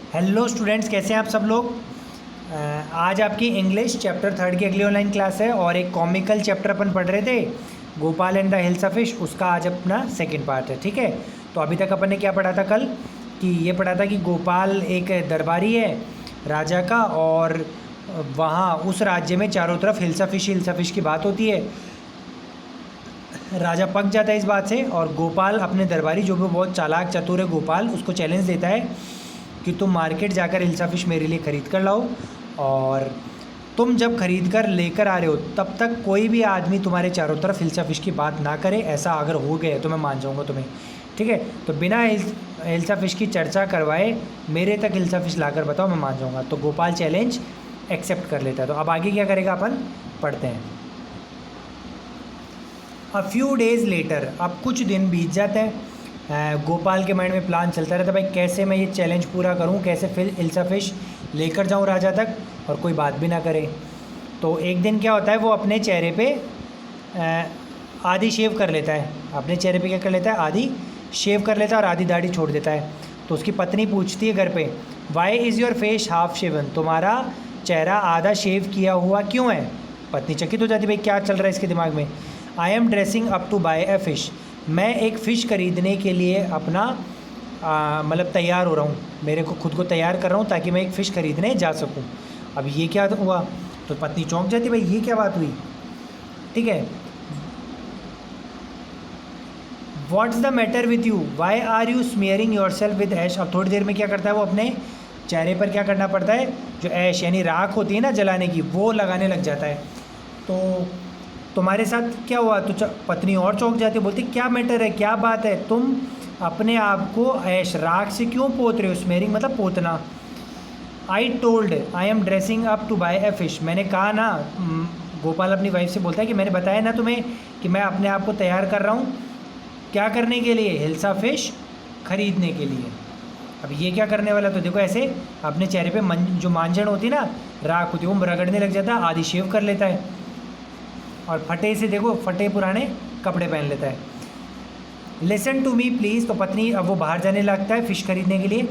Hello students, कैसे हैं आप सब लोग। आज आपकी इंग्लिश चैप्टर 3 की अगली ऑनलाइन क्लास है और एक कॉमिकल चैप्टर अपन पढ़ रहे थे, Gopal and the hills of fish. उसका आज अपना सेकंड पार्ट है। ठीक है, तो अभी तक अपन ने क्या पढ़ा था कल कि ये पढ़ा था कि गोपाल एक दरबारी है राजा का, और वहाँ उस राज्य में चारों तरफ हिल्स ऑफ फिश की बात होती है। राजा पक जाता है इस बात से, और गोपाल अपने दरबारी, जो भी बहुत चालाक चतुर है गोपाल, उसको चैलेंज देता है कि तुम मार्केट जाकर हिल्सा फिश मेरे लिए ख़रीद कर लाओ, और तुम जब खरीद कर लेकर आ रहे हो तब तक कोई भी आदमी तुम्हारे चारों तरफ हिल्सा फिश की बात ना करे। ऐसा अगर हो गया तो मैं मान जाऊँगा तुम्हें। ठीक है, तो बिना हिल्सा फिश की चर्चा करवाए मेरे तक हिल्सा फिश लाकर बताओ, मैं मान जाऊँगा। तो गोपाल चैलेंज एक्सेप्ट कर लेता है। तो अब आगे क्या करेगा अपन पढ़ते हैं। अ फ्यू डेज़ लेटर, अब कुछ दिन बीत जाते हैं। गोपाल के माइंड में प्लान चलता रहता है, भाई कैसे मैं ये चैलेंज पूरा करूं, कैसे फिर हिल्सा फिश लेकर जाऊं राजा तक और कोई बात भी ना करे। तो एक दिन क्या होता है, वो अपने चेहरे पे आधी शेव कर लेता है। अपने चेहरे पे क्या कर लेता है, आधी शेव कर लेता है और आधी दाढ़ी छोड़ देता है। तो उसकी पत्नी पूछती है घर पे, why is your face half shaven, तुम्हारा चेहरा आधा शेव किया हुआ क्यों है। पत्नी चकित हो जाती है, भाई क्या चल रहा है इसके दिमाग में। I am dressing up to buy a fish, मैं एक फ़िश ख़रीदने के लिए अपना मतलब तैयार हो रहा हूँ, मेरे को खुद को तैयार कर रहा हूँ ताकि मैं एक फ़िश ख़रीदने जा सकूँ। अब ये क्या हुआ, तो पत्नी चौंक जाती, भाई ये क्या बात हुई। ठीक है, what's the matter with you, why are you smearing yourself with ash. अब थोड़ी देर में क्या करता है, वो अपने चेहरे पर क्या करना पड़ता है, जो ऐश यानी राख होती है ना जलाने की, वो लगाने लग जाता है। तो तुम्हारे साथ क्या हुआ। तो पत्नी और चौंक जाती है, बोलती क्या मैटर है, क्या बात है, तुम अपने आप को ऐश राख से क्यों पोत रहे हो। स्मेरिंग मतलब पोतना। I told I am dressing up to buy a fish, मैंने कहा ना, गोपाल अपनी वाइफ से बोलता है कि मैंने बताया ना तुम्हें कि मैं अपने आप को तैयार कर रहा हूँ, क्या करने के लिए, हिल्सा फिश खरीदने के लिए। अब ये क्या करने वाला, तो देखो ऐसे अपने चेहरे पे जो मांझन होती ना, राख होती है, वो रगड़ने लग जाता है, आधी शेव कर लेता है और फटे से देखो फटे पुराने कपड़े पहन लेता है। लिसन टू मी प्लीज़, तो पत्नी, अब वो बाहर जाने लगता है फ़िश खरीदने के लिए।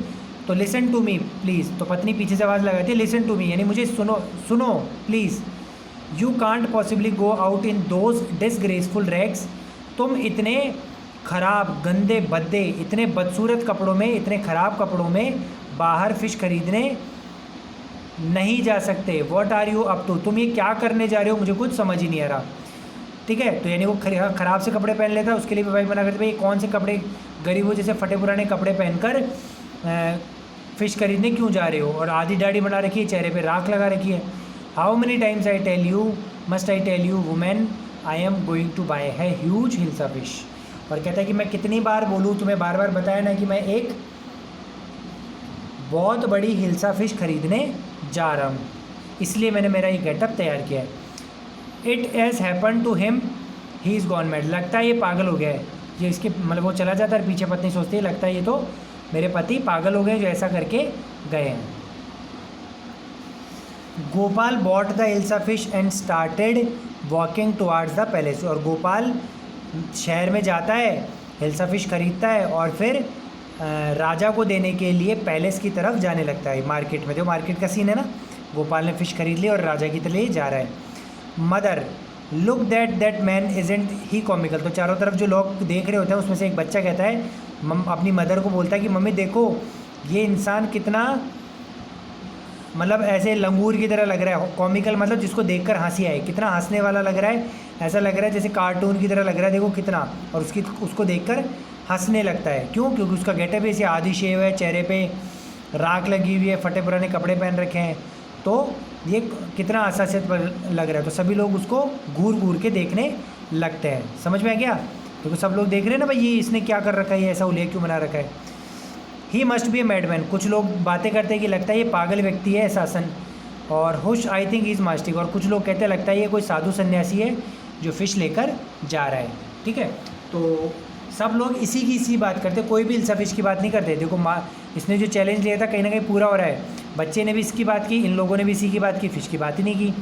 तो लिसन टू मी प्लीज़, तो पत्नी पीछे से आवाज़ लगाती है, लिसन टू मी यानी मुझे सुनो सुनो please. You can't possibly go out in those disgraceful rags, तुम इतने ख़राब गंदे भद्दे, इतने बदसूरत कपड़ों में, इतने ख़राब कपड़ों में बाहर फ़िश खरीदने नहीं जा सकते। What are you up to, तुम ये क्या करने जा रहे हो, मुझे कुछ समझ ही नहीं आ रहा। ठीक है, तो यानी वो ख़राब से कपड़े पहन लेता है, उसके लिए भी भाई मना करते, भाई कौन से कपड़े, गरीबों जैसे फटे पुराने कपड़े पहनकर फ़िश खरीदने क्यों जा रहे हो, और आधी दाढ़ी बना रखी है, चेहरे पे राख लगा रखी है। How many times I tell you, must I tell you women, I am going to buy है ह्यूज हिल्सा फिश। और कहता है कि मैं कितनी बार बोलूँ, तुम्हें बार बार बताया ना कि मैं एक बहुत बड़ी हिल्सा फिश खरीदने जा रहा हूँ, इसलिए मैंने मेरा ये गेटअप तैयार किया है। It has happen to him, he is gone mad, लगता है ये पागल हो गया है, ये इसके मतलब वो चला जाता है, पीछे पत्नी सोचती है लगता है ये तो मेरे पति पागल हो गए जो ऐसा करके गए हैं। Gopal bought the hilsa fish and started walking towards the palace, और गोपाल शहर में जाता है, हिल्सा फिश खरीदता है और फिर राजा को देने के लिए पैलेस की तरफ जाने लगता है। मार्केट में, जो मार्केट का सीन है ना, गोपाल ने फ़िश खरीद ली और राजा की तरफ जा रहा है। Mother look that man isn't he comical, तो चारों तरफ जो लोग देख रहे होते हैं उसमें से एक बच्चा कहता है, अपनी मदर को बोलता है कि मम्मी देखो ये इंसान कितना मतलब ऐसे लंगूर की तरह लग रहा है। कॉमिकल मतलब जिसको देखकर हंसी आए, कितना हंसने वाला लग रहा है, ऐसा लग रहा है जैसे कार्टून की तरह लग रहा है, देखो कितना। और उसको देखकर हंसने लगता है, क्यों, क्योंकि उसका गेटअप ऐसे आधी शेव है, चेहरे पे राख लगी हुई है, फटे पुराने कपड़े पहन रखे हैं, तो ये कितना हसासियत पर लग रहा है। तो सभी लोग उसको घूर घूर के देखने लगते हैं। समझ में आ गया, क्योंकि सब लोग देख रहे हैं ना, भाई ये इसने क्या कर रखा है, ये ऐसा उल्लेख क्यों बना रखा है। He must be a madman, कुछ लोग बातें करते हैं कि लगता है ये पागल व्यक्ति है शासन। और हुश आई थिंक इज़ मास्टिक, और कुछ लोग कहते हैं लगता है ये कोई साधु सन्यासी है जो फ़िश लेकर जा रहा है। ठीक है, तो सब लोग इसी बात करते, कोई भी हिल्सा फिश की बात नहीं करते। देखो इसने जो चैलेंज लिया था कहीं ना कहीं पूरा हो रहा है, बच्चे ने भी इसकी बात की, इन लोगों ने भी इसी की बात की, फिश की बात ही नहीं की।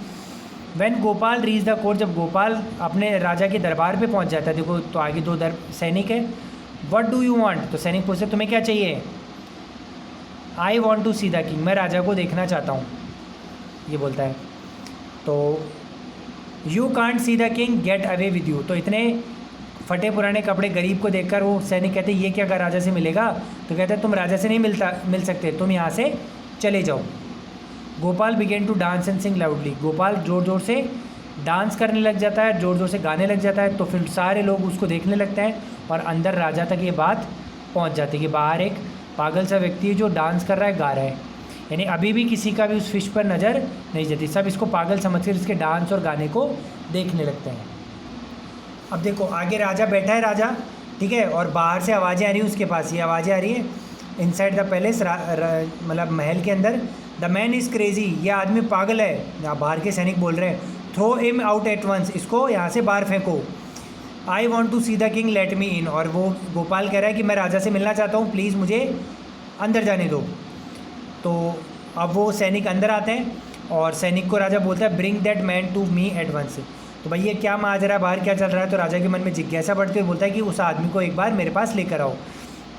When Gopal reach the court, जब गोपाल अपने राजा के दरबार पे पहुंच जाता है, देखो तो आगे दो सैनिक है। व्हाट डू यू वांट, तो सैनिक पूछते तुम्हें क्या चाहिए। I want to see the king, मैं राजा को देखना चाहता हूँ, ये बोलता है। तो you can't see the king, get away with you. तो इतने फटे पुराने कपड़े गरीब को देखकर वो सैनिक कहते ये क्या राजा से मिलेगा? तो कहते हैं तुम राजा से नहीं मिल सकते, तुम यहाँ से चले जाओ। Gopal began to dance and sing loudly, Gopal ज़ोर ज़ोर से डांस करने लग जाता है, ज़ोर ज़ोर से गाने लग जाता है। तो फिर सारे लोग उसको देखने लगते हैं और अंदर राजा तक ये बात पहुंच जाती है कि बाहर एक पागल सा व्यक्ति है जो डांस कर रहा है, गा रहा है। यानी अभी भी किसी का भी उस फिश पर नज़र नहीं जाती, सब इसको पागल समझकर इसके डांस और गाने को देखने लगते हैं। अब देखो आगे राजा बैठा है, राजा ठीक है, और बाहर से आवाज़ें आ रही हैं उसके पास, ये आवाज़ें आ रही हैं इनसाइड द पैलेस, मतलब महल के अंदर। द मैन इज़ क्रेजी, ये आदमी पागल है, यहाँ बाहर के सैनिक बोल रहे हैं। Throw him out at once, इसको यहाँ से बाहर फेंको। I want to see the king, let me in, और वो गोपाल कह रहा है कि मैं राजा से मिलना चाहता हूँ, प्लीज़ मुझे अंदर जाने दो। तो अब वो सैनिक अंदर आते हैं और सैनिक को राजा बोलता है bring that man to me at once. तो भाई ये क्या माजरा, बाहर क्या चल रहा है? तो राजा के मन में जिज्ञासा बढ़ती है, बोलता है कि उस आदमी को एक बार मेरे पास लेकर आओ।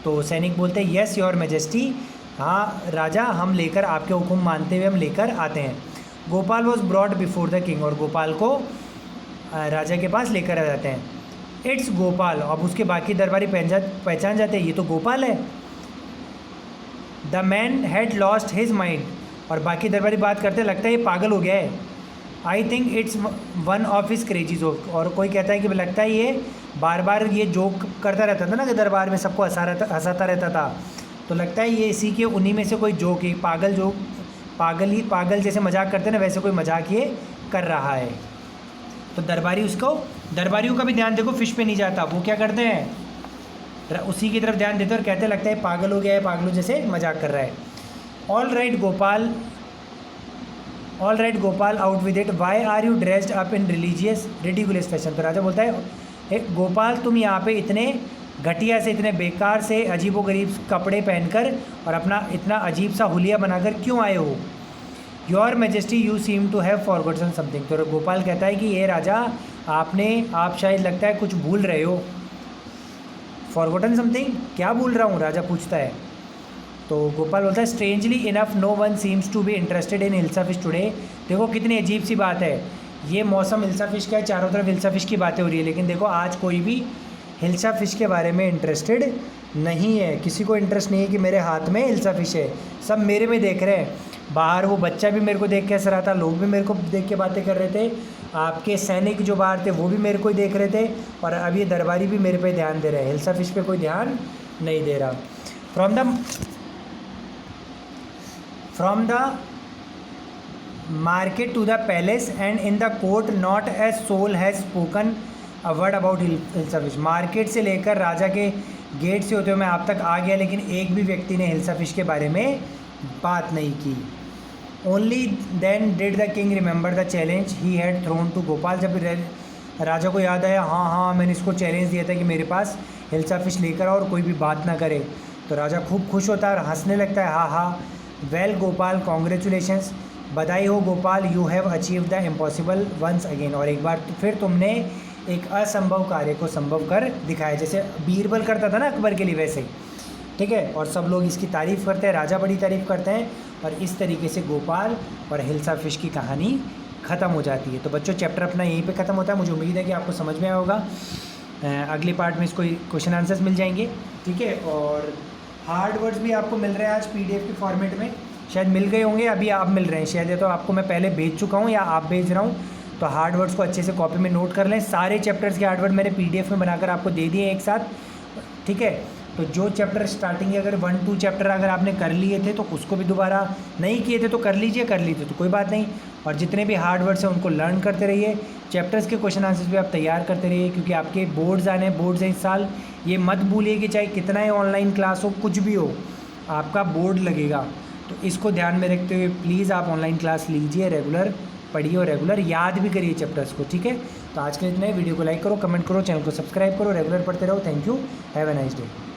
तो सैनिक बोलते हैं येस योर मैजेस्टी, हाँ राजा हम लेकर, आपके हुक्म मानते हुए हम लेकर आते हैं। Gopal was broad before the king, और गोपाल को राजा के पास लेकर आ जाते हैं। इट्स गोपाल, अब उसके बाकी दरबारी पहचान जाते हैं ये तो गोपाल है। The man had lost his mind, और बाकी दरबारी बात करते लगता है ये पागल हो गया है। I think it's one of his crazy joke, और कोई कहता है कि लगता है ये बार बार ये जोक करता रहता था ना कि दरबार में सबको हंसाता रहता था, तो लगता है ये इसी के उन्हीं में से कोई जोक है, पागल जोक, पागल जैसे मजाक करते ना वैसे कोई मजाक ये कर रहा है। तो दरबारियों का भी ध्यान देखो फिश पे नहीं जाता, वो क्या करते हैं उसी की तरफ ध्यान देते और कहते लगता है पागल हो गया है, पागलों जैसे मजाक कर रहा है। All right Gopal out with it, why are you dressed up in ridiculous fashion. तो राजा बोलता है गोपाल तुम यहाँ पे इतने घटिया से, इतने बेकार से, अजीबोगरीब कपड़े पहनकर और अपना इतना अजीब सा हुलिया बनाकर क्यों आए हो? Your majesty you seem to have forgotten something. तो गोपाल कहता है कि ये राजा आप शायद लगता है कुछ भूल रहे हो। फॉरगॉटन समथिंग, क्या भूल रहा हूँ? राजा पूछता है। तो गोपाल बोलता है strangely enough no one seems to be interested in hilsa fish today. देखो कितनी अजीब सी बात है, ये मौसम हिल्सा फिश का है, चारों तरफ हिल्सा फिश की बातें हो रही है, लेकिन देखो आज कोई भी हिल्सा फिश के बारे में इंटरेस्टेड नहीं है, किसी को इंटरेस्ट नहीं है कि मेरे हाथ में हिल्सा फिश है, सब मेरे में देख रहे हैं। बाहर वो बच्चा भी मेरे को देख के हंस रहा था, लोग भी मेरे को देख के बातें कर रहे थे, आपके सैनिक जो बाहर थे वो भी मेरे को ही देख रहे थे, और अब ये दरबारी भी मेरे पे ध्यान दे रहे हैं, हिल्सा फिश पे कोई ध्यान नहीं दे रहा। From the market to the palace and in the court not a soul has spoken a word about hilsa fish. Market से लेकर राजा के गेट से होते हुए मैं आप तक आ गया, लेकिन एक भी व्यक्ति ने हिल्सा फिश के बारे में बात नहीं की। Only then did the king remember the challenge he had thrown to Gopal. जब राजा को याद आया हाँ मैंने इसको चैलेंज दिया था कि मेरे पास हिल्सा फिश लेकर आओ और कोई भी बात ना करे, तो राजा खूब खुश होता है और हंसने लगता है, हाँ वेल गोपाल कॉन्ग्रेचुलेशंस, बधाई हो Gopal, you have achieve the impossible once again. और एक बार फिर तुमने एक असंभव कार्य को संभव कर दिखाया, जैसे बीरबल करता था ना अकबर के लिए वैसे ही, ठीक है। और सब लोग इसकी तारीफ़ करते हैं, राजा बड़ी तारीफ़ करते हैं, और इस तरीके से गोपाल और हिल्सा फिश की कहानी ख़त्म हो जाती है। तो बच्चों चैप्टर अपना यहीं पे ख़त्म होता है। मुझे उम्मीद है कि आपको समझ में आया होगा। अगले पार्ट में इसको क्वेश्चन आंसर्स मिल जाएंगे, ठीक है। और हार्ड वर्ड्स भी आपको मिल रहे हैं आज पीडीएफ के फॉर्मेट में, शायद मिल गए होंगे, अभी आप मिल रहे हैं शायद, या तो आपको मैं पहले भेज चुका हूँ या आप भेज रहा हूँ। तो हार्ड वर्ड्स को अच्छे से कॉपी में नोट कर लें। सारे चैप्टर्स के हार्ड वर्ड मैंने पीडीएफ में बनाकर आपको दे दिए एक साथ, ठीक है। तो जो चैप्टर स्टार्टिंग के अगर 1-2 चैप्टर अगर आपने कर लिए थे तो उसको भी दोबारा नहीं किए थे तो कर लीजिए तो कोई बात नहीं। और जितने भी हार्ड वर्ड्स हैं उनको लर्न करते रहिए। चैप्टर्स के क्वेश्चन आंसर्स भी आप तैयार करते रहिए, क्योंकि आपके बोर्ड्स आने हैं, बोर्ड्स हैं इस साल। ये मत भूलिए कि चाहे कितना ही ऑनलाइन क्लास हो, कुछ भी हो, आपका बोर्ड लगेगा। तो इसको ध्यान में रखते हुए प्लीज़ आप ऑनलाइन क्लास लीजिए, रेगुलर पढ़िए और रेगुलर याद भी करिए चैप्टर्स को, ठीक है। तो आज के इतना ही। वीडियो को लाइक करो, कमेंट करो, चैनल को सब्सक्राइब करो, रेगुलर पढ़ते रहो। Thank you, have a nice day.